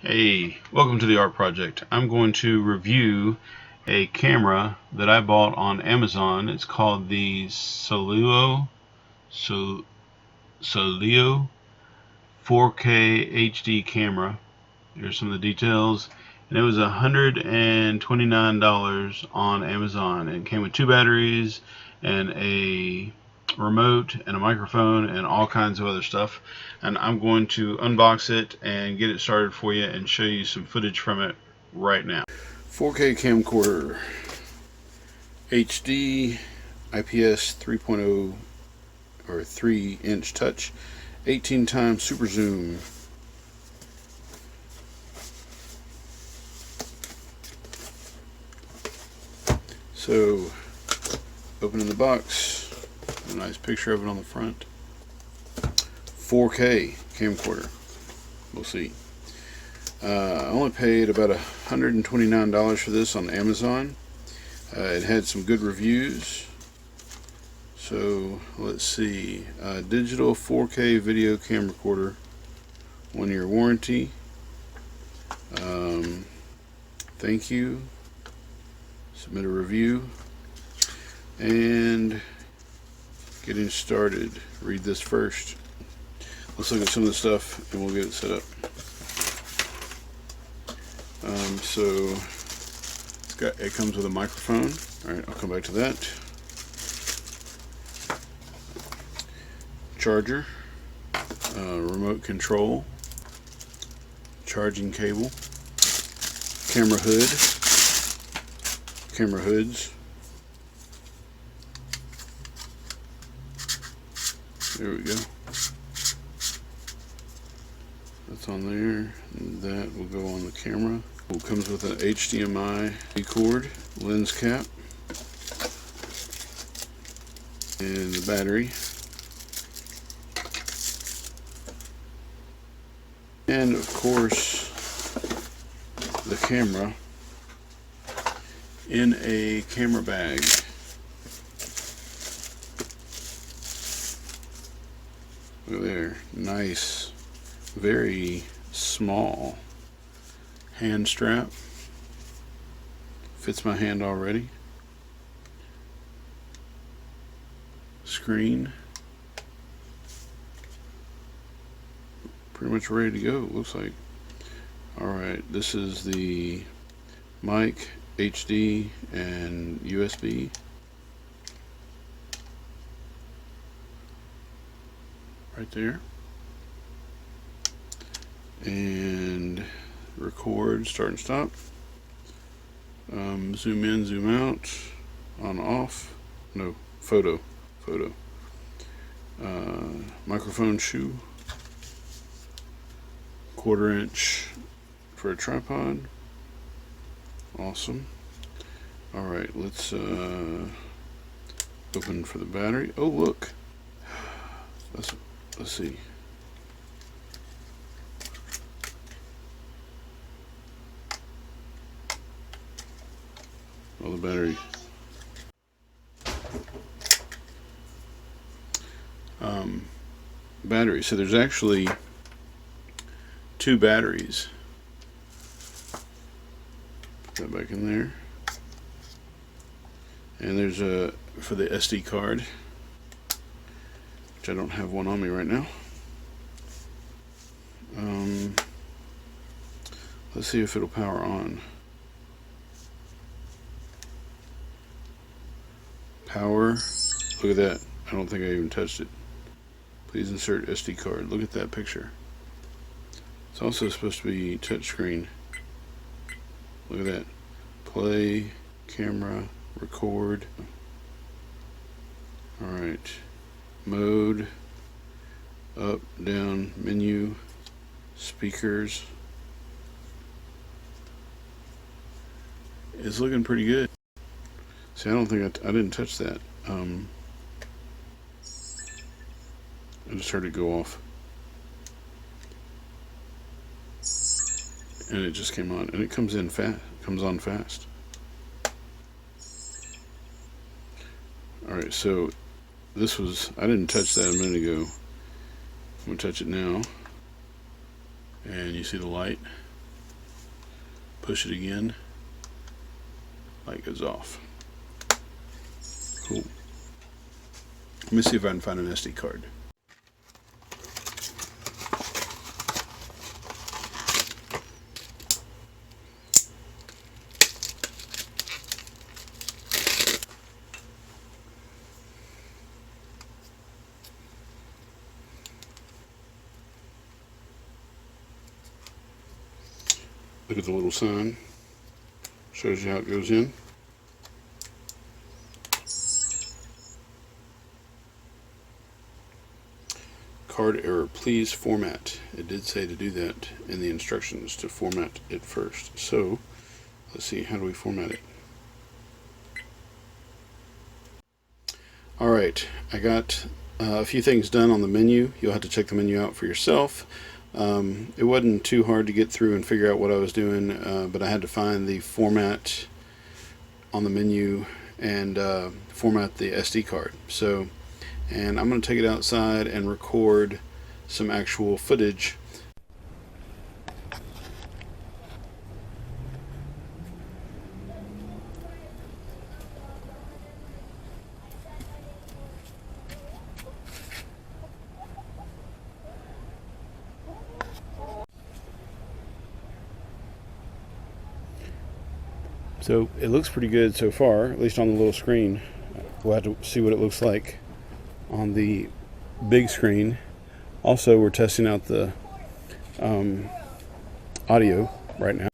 Hey, welcome to the Art Project. I'm going to review a camera that I bought on Amazon. It's called the Sauleoo 4K HD camera. Here's some of the details. And it was $129 on Amazon. It came with two batteries and a remote and a microphone and all kinds of other stuff. And I'm going to unbox it and get it started for you and show you some footage from it right now. 4K camcorder, HD, IPS 3.0 or 3-inch touch, 18 times super zoom. So, opening the box, a nice picture of it on the front. 4K camcorder. We'll see. I only paid about $129 for this on Amazon. It had some good reviews. So, let's see. Digital 4K video camcorder, 1-year warranty. Thank you. Submit a review, and getting started. Read this first. Let's look at some of the stuff and we'll get it set up. So it comes with a microphone. Alright, I'll come back to that. Charger, remote control, charging cable, camera hood, camera hoods. There we go. That's on there. And that will go on the camera. It comes with an HDMI cord, lens cap, and the battery. And of course, the camera in a camera bag. Look there, nice, very small hand strap. Fits my hand already. Screen. Pretty much ready to go, it looks like. Alright, this is the mic, HD, and USB. Right there. And record, start and stop. Zoom in, zoom out, on, off. No, photo. Microphone shoe. 1/4 inch for a tripod. Awesome. Alright, let's open for the battery. Oh, look. Let's see. Oh, the battery. Battery. So there's actually 2 batteries. Put that back in there. And there's a for the SD card, which I don't have one on me right now. Let's see if it'll power on. Power. Look at that. I don't think I even touched it. Please insert SD card. Look at that picture. It's also supposed to be touchscreen. Look at that. Play, camera, record. Alright. Mode, up, down, menu, speakers. It's looking pretty good. See, I don't think I didn't touch that. I just heard it go off. And it just came on, and it comes in fast. Comes on fast. Alright, so this was, I didn't touch that a minute ago. I'm going to touch it now. And you see the light. push it again, light goes off. Cool. Let me see if I can find an SD card. Look at the little sign. Shows you how it goes in. Card error, please format. It did say to do that in the instructions, to format it first. So let's see, how do we format it? Alright, I got a few things done on the menu. You'll have to check the menu out for yourself. It wasn't too hard to get through and figure out what I was doing, but I had to find the format on the menu and format the SD card. And I'm going to take it outside and record some actual footage. So it looks pretty good so far, at least on the little screen. We'll have to see what it looks like on the big screen. Also, we're testing out the audio right now.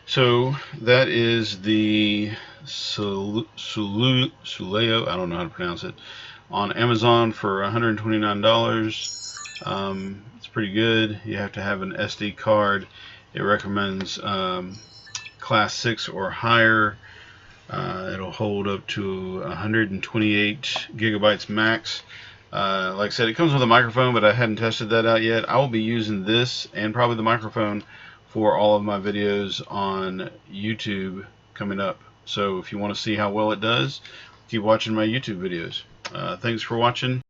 So that is the Sauleoo, I don't know how to pronounce it, on Amazon for $129. It's pretty good. You have to have an SD card. It recommends class 6 or higher. It'll hold up to 128 gigabytes max. Like I said, it comes with a microphone, but I hadn't tested that out yet. I will be using this and probably the microphone for all of my videos on YouTube coming up. So if you want to see how well it does, keep watching my YouTube videos. Thanks for watching.